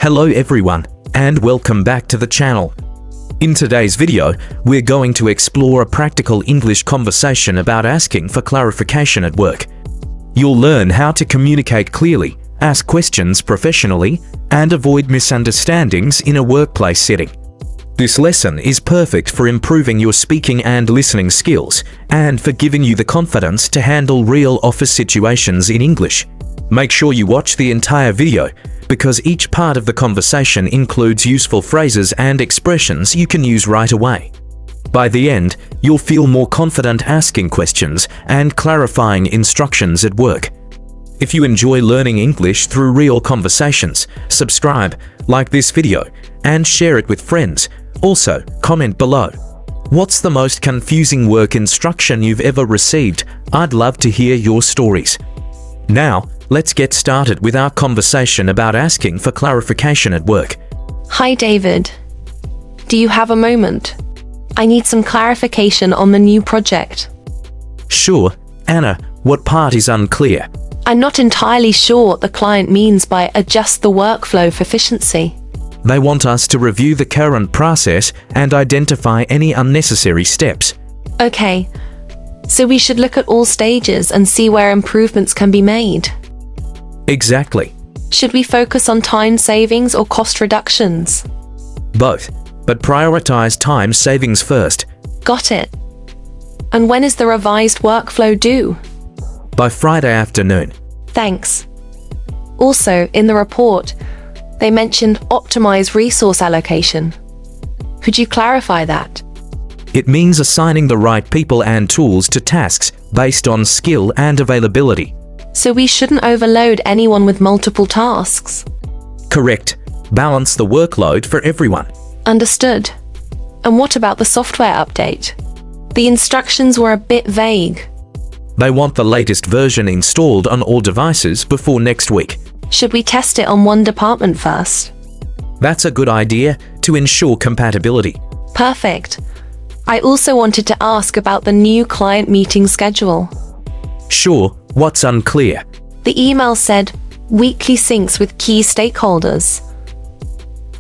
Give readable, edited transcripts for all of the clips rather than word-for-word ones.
Hello everyone, and welcome back to the channel. In today's video, we're going to explore a practical English conversation about asking for clarification at work. You'll learn how to communicate clearly, ask questions professionally, and avoid misunderstandings in a workplace setting. This lesson is perfect for improving your speaking and listening skills, and for giving you the confidence to handle real office situations in English. Make sure you watch the entire video, because each part of the conversation includes useful phrases and expressions you can use right away. By the end, you'll feel more confident asking questions and clarifying instructions at work. If you enjoy learning English through real conversations, subscribe, like this video, and share it with friends. Also, comment below. What's the most confusing work instruction you've ever received? I'd love to hear your stories. Now, let's get started with our conversation about asking for clarification at work. Hi David. Do you have a moment? I need some clarification on the new project. Sure, Anna, what part is unclear? I'm not entirely sure what the client means by adjust the workflow for efficiency. They want us to review the current process and identify any unnecessary steps. Okay, so we should look at all stages and see where improvements can be made. Exactly. Should we focus on time savings or cost reductions? Both, but prioritize time savings first. Got it. And when is the revised workflow due? By Friday afternoon. Thanks. Also, in the report, they mentioned optimize resource allocation. Could you clarify that? It means assigning the right people and tools to tasks based on skill and availability. So we shouldn't overload anyone with multiple tasks. Correct. Balance the workload for everyone. Understood. And what about the software update? The instructions were a bit vague. They want the latest version installed on all devices before next week. Should we test it on one department first? That's a good idea to ensure compatibility. Perfect. I also wanted to ask about the new client meeting schedule. Sure, what's unclear? The email said weekly syncs with key stakeholders.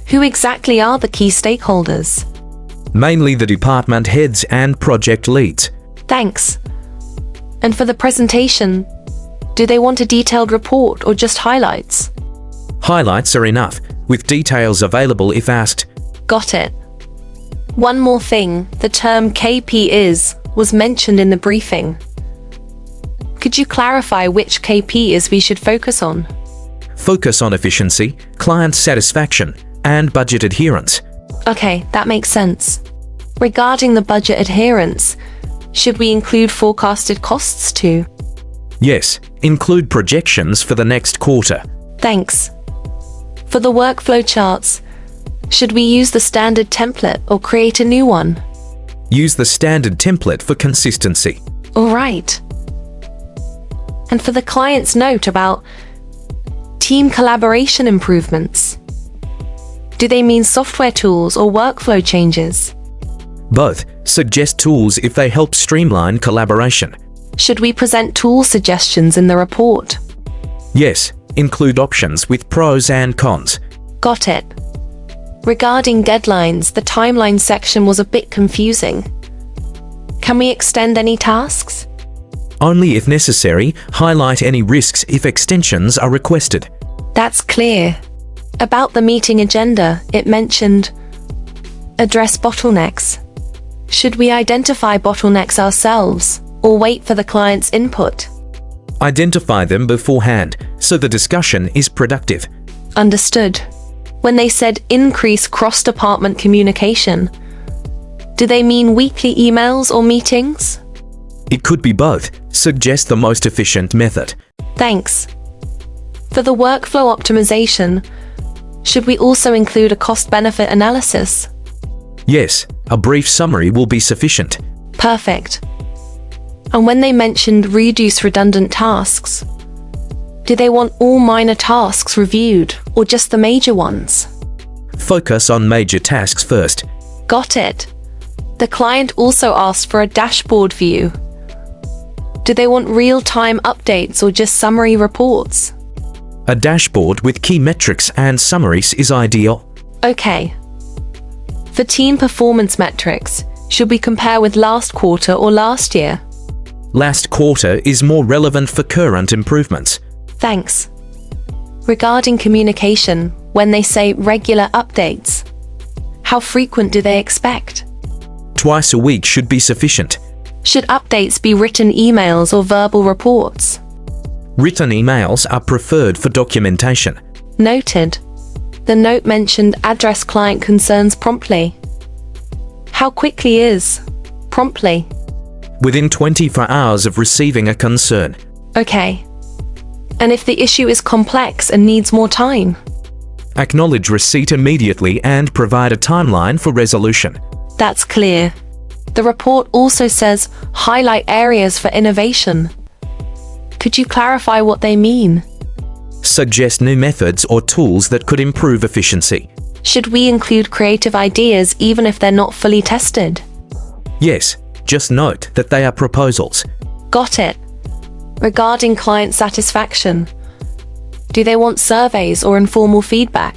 Who exactly are the key stakeholders? Mainly the department heads and project leads. Thanks. And for the presentation, do they want a detailed report or just highlights? Highlights are enough, with details available if asked. Got it. One more thing, the term KP was mentioned in the briefing. Could you clarify which KP we should focus on? Focus on efficiency, client satisfaction, and budget adherence. Okay, that makes sense. Regarding the budget adherence, should we include forecasted costs too? Yes, include projections for the next quarter. Thanks. For the workflow charts, should we use the standard template or create a new one? Use the standard template for consistency. All right. And for the client's note about team collaboration improvements, do they mean software tools or workflow changes? Both. Suggest tools if they help streamline collaboration. Should we present tool suggestions in the report? Yes, include options with pros and cons. Got it. Regarding deadlines, the timeline section was a bit confusing. Can we extend any tasks? Only if necessary, highlight any risks if extensions are requested. That's clear. About the meeting agenda, it mentioned address bottlenecks. Should we identify bottlenecks ourselves or wait for the client's input? Identify them beforehand, so the discussion is productive. Understood. When they said increase cross-department communication, do they mean weekly emails or meetings? It could be both. Suggest the most efficient method. Thanks. For the workflow optimization, should we also include a cost-benefit analysis? Yes, a brief summary will be sufficient. Perfect. And when they mentioned reduce redundant tasks, do they want all minor tasks reviewed or just the major ones? Focus on major tasks first. Got it. The client also asked for a dashboard view. Do they want real-time updates or just summary reports? A dashboard with key metrics and summaries is ideal. Okay. For team performance metrics, should we compare with last quarter or last year? Last quarter is more relevant for current improvements. Thanks. Regarding communication, when they say regular updates, how frequent do they expect? Twice a week should be sufficient. Should updates be written emails or verbal reports? Written emails are preferred for documentation. Noted. The note mentioned address client concerns promptly. How quickly is promptly? Within 24 hours of receiving a concern. Okay. And if the issue is complex and needs more time? Acknowledge receipt immediately and provide a timeline for resolution. That's clear. The report also says highlight areas for innovation. Could you clarify what they mean? Suggest new methods or tools that could improve efficiency. Should we include creative ideas even if they're not fully tested? Yes, just note that they are proposals. Got it. Regarding client satisfaction, do they want surveys or informal feedback?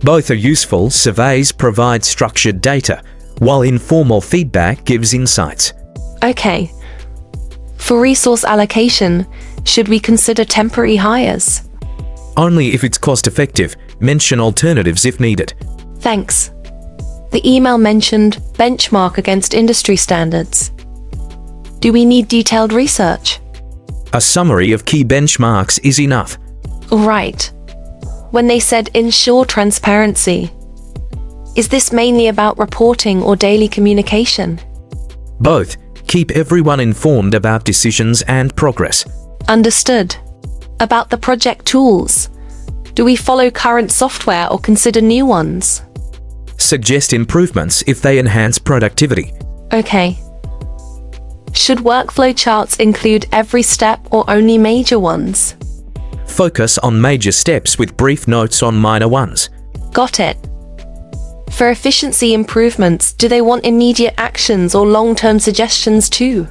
Both are useful. Surveys provide structured data, while informal feedback gives insights. Okay. For resource allocation, should we consider temporary hires? Only if it's cost-effective. Mention alternatives if needed. Thanks. The email mentioned benchmark against industry standards. Do we need detailed research? A summary of key benchmarks is enough. Right. When they said ensure transparency, is this mainly about reporting or daily communication? Both. Keep everyone informed about decisions and progress. Understood. About the project tools, do we follow current software or consider new ones? Suggest improvements if they enhance productivity. Okay. Should workflow charts include every step or only major ones? Focus on major steps with brief notes on minor ones. Got it. For efficiency improvements, do they want immediate actions or long-term suggestions too?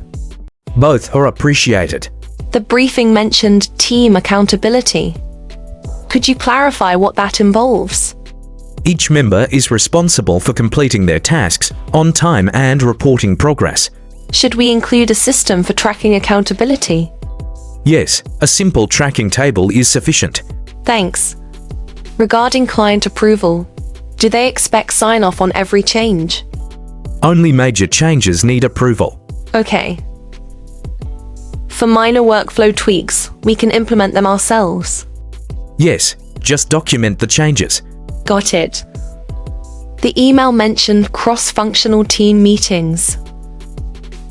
Both are appreciated. The briefing mentioned team accountability. Could you clarify what that involves? Each member is responsible for completing their tasks on time and reporting progress. Should we include a system for tracking accountability? Yes, a simple tracking table is sufficient. Thanks. Regarding client approval, do they expect sign-off on every change? Only major changes need approval. Okay. For minor workflow tweaks, we can implement them ourselves. Yes, just document the changes. Got it. The email mentioned cross-functional team meetings.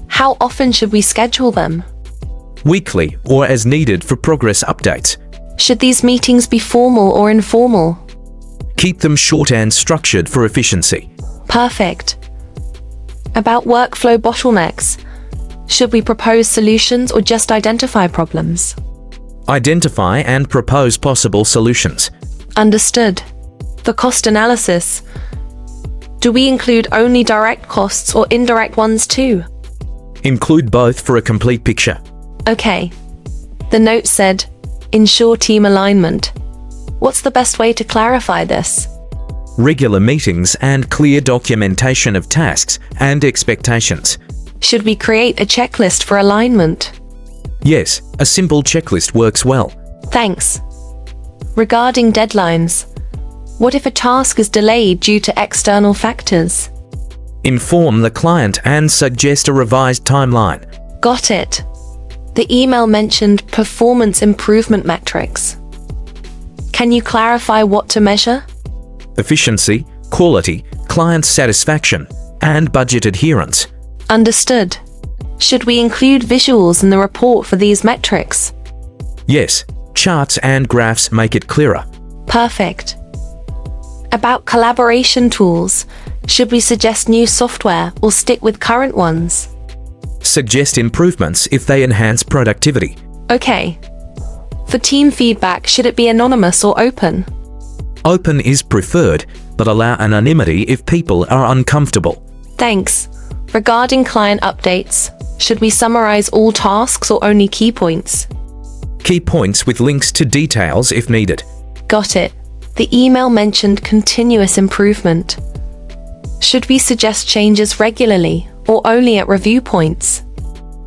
How often should we schedule them? Weekly or as needed for progress updates. Should these meetings be formal or informal? Keep them short and structured for efficiency. Perfect. About workflow bottlenecks, should we propose solutions or just identify problems? Identify and propose possible solutions. Understood. The cost analysis, do we include only direct costs or indirect ones too? Include both for a complete picture. Okay. The note said, ensure team alignment. What's the best way to clarify this? Regular meetings and clear documentation of tasks and expectations. Should we create a checklist for alignment? Yes, a simple checklist works well. Thanks. Regarding deadlines, what if a task is delayed due to external factors? Inform the client and suggest a revised timeline. Got it. The email mentioned performance improvement metrics. Can you clarify what to measure? Efficiency, quality, client satisfaction, and budget adherence. Understood. Should we include visuals in the report for these metrics? Yes, charts and graphs make it clearer. Perfect. About collaboration tools, should we suggest new software or stick with current ones? Suggest improvements if they enhance productivity. Okay. For team feedback, should it be anonymous or open? Open is preferred, but allow anonymity if people are uncomfortable. Thanks. Regarding client updates, should we summarize all tasks or only key points? Key points with links to details if needed. Got it. The email mentioned continuous improvement. Should we suggest changes regularly or only at review points?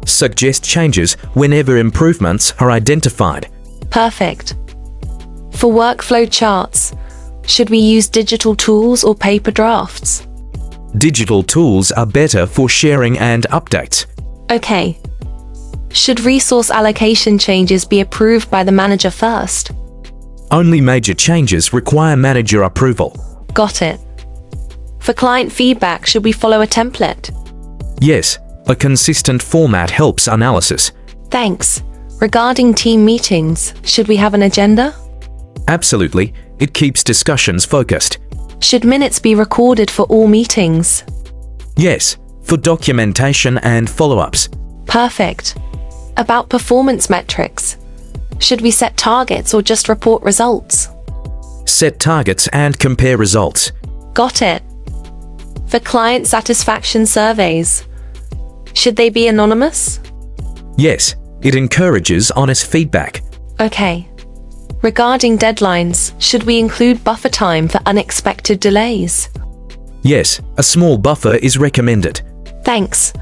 Suggest changes whenever improvements are identified. Perfect. For workflow charts, should we use digital tools or paper drafts? Digital tools are better for sharing and updates. Okay. Should resource allocation changes be approved by the manager first? Only major changes require manager approval. Got it. For client feedback, should we follow a template? Yes, a consistent format helps analysis. Thanks. Regarding team meetings, should we have an agenda? Absolutely, it keeps discussions focused. Should minutes be recorded for all meetings? Yes, for documentation and follow-ups. Perfect. About performance metrics, should we set targets or just report results? Set targets and compare results. Got it. For client satisfaction surveys, should they be anonymous? Yes, it encourages honest feedback. Okay. Regarding deadlines, should we include buffer time for unexpected delays? Yes, a small buffer is recommended. Thanks.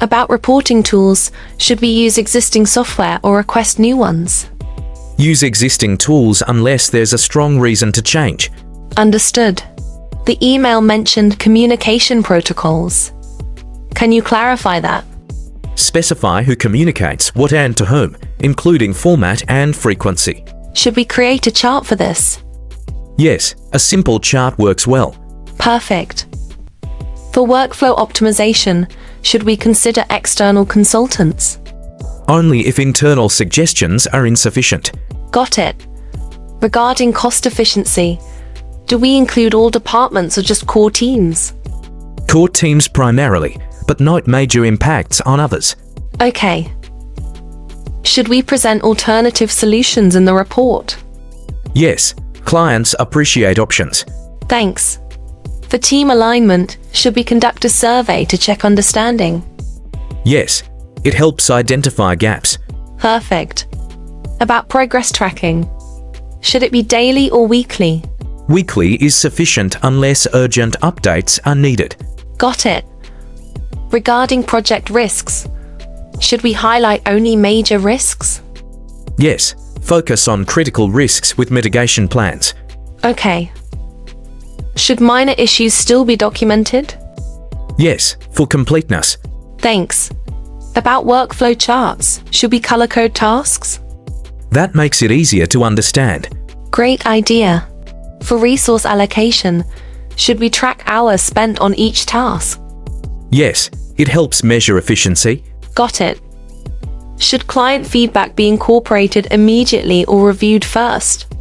About reporting tools, should we use existing software or request new ones? Use existing tools unless there's a strong reason to change. Understood. The email mentioned communication protocols. Can you clarify that? Specify who communicates what and to whom, including format and frequency. Should we create a chart for this? Yes, a simple chart works well. Perfect. For workflow optimization, should we consider external consultants? Only if internal suggestions are insufficient. Got it. Regarding cost efficiency, do we include all departments or just core teams? Core teams primarily, but note major impacts on others. Okay. Should we present alternative solutions in the report? Yes, clients appreciate options. Thanks. For team alignment, should we conduct a survey to check understanding? Yes, it helps identify gaps. Perfect. About progress tracking, should it be daily or weekly? Weekly is sufficient unless urgent updates are needed. Got it. Regarding project risks, should we highlight only major risks? Yes, focus on critical risks with mitigation plans. Okay. Should minor issues still be documented? Yes, for completeness. Thanks. About workflow charts, should we color code tasks? That makes it easier to understand. Great idea. For resource allocation, should we track hours spent on each task? Yes, it helps measure efficiency. Got it. Should client feedback be incorporated immediately or reviewed first?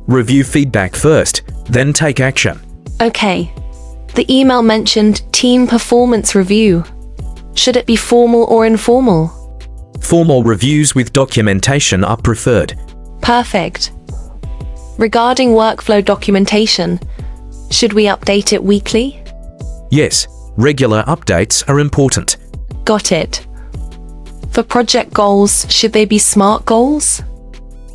Review feedback first, then take action. Okay. The email mentioned team performance review. Should it be formal or informal? Formal reviews with documentation are preferred. Perfect. Regarding workflow documentation, should we update it weekly? Yes, regular updates are important. Got it. For project goals, should they be SMART goals?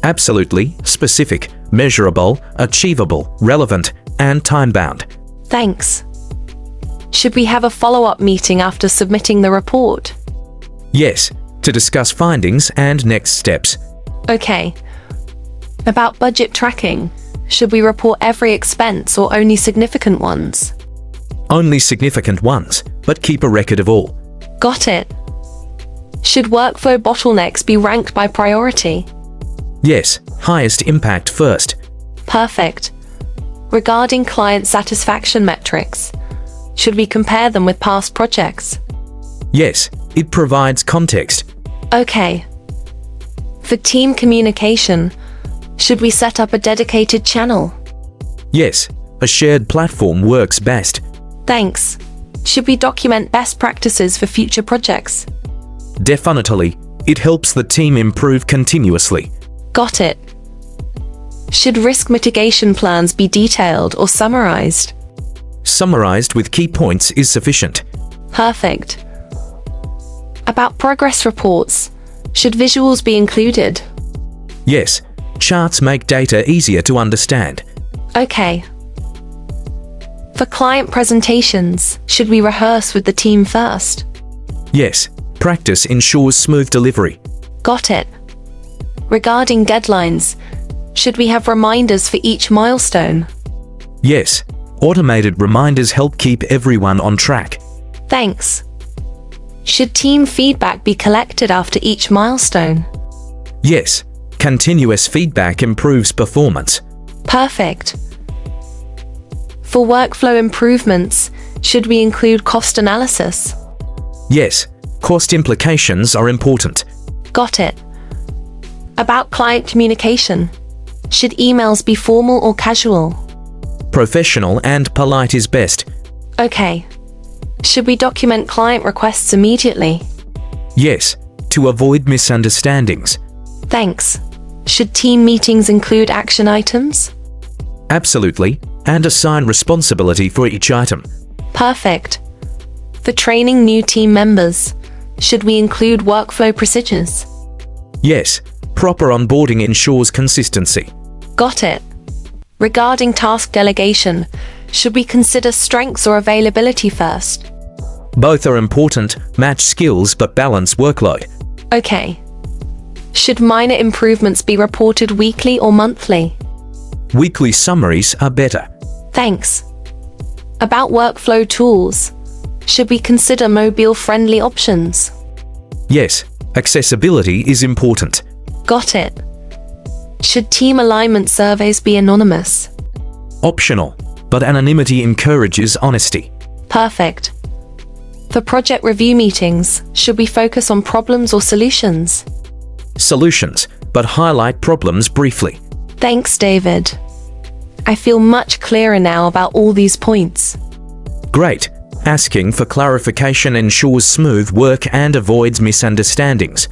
Absolutely, specific, measurable, achievable, relevant, and time-bound. Thanks. Should we have a follow-up meeting after submitting the report? Yes, to discuss findings and next steps. Okay. About budget tracking, should we report every expense or only significant ones? Only significant ones, but keep a record of all. Got it. Should workflow bottlenecks be ranked by priority? Yes, highest impact first. Perfect. Regarding client satisfaction metrics, should we compare them with past projects? Yes, it provides context. Okay. For team communication, should we set up a dedicated channel? Yes, a shared platform works best. Thanks. Should we document best practices for future projects? Definitely, it helps the team improve continuously. Got it. Should risk mitigation plans be detailed or summarized? Summarized with key points is sufficient. Perfect. About progress reports, should visuals be included? Yes, charts make data easier to understand. Okay. For client presentations, should we rehearse with the team first? Yes, practice ensures smooth delivery. Got it. Regarding deadlines, should we have reminders for each milestone? Yes, automated reminders help keep everyone on track. Thanks. Should team feedback be collected after each milestone? Yes, continuous feedback improves performance. Perfect. For workflow improvements, should we include cost analysis? Yes, cost implications are important. Got it. About client communication, should emails be formal or casual? Professional and polite is best. Okay. Should we document client requests immediately? Yes, to avoid misunderstandings. Thanks. Should team meetings include action items? Absolutely, and assign responsibility for each item. Perfect. For training new team members, should we include workflow procedures? Yes, proper onboarding ensures consistency. Got it. Regarding task delegation, should we consider strengths or availability first? Both are important, match skills but balance workload. Okay. Should minor improvements be reported weekly or monthly? Weekly summaries are better. Thanks. About workflow tools, should we consider mobile-friendly options? Yes, accessibility is important. Got it. Should team alignment surveys be anonymous? Optional, but anonymity encourages honesty. Perfect. For project review meetings, should we focus on problems or solutions? Solutions, but highlight problems briefly. Thanks, David. I feel much clearer now about all these points. Great. Asking for clarification ensures smooth work and avoids misunderstandings.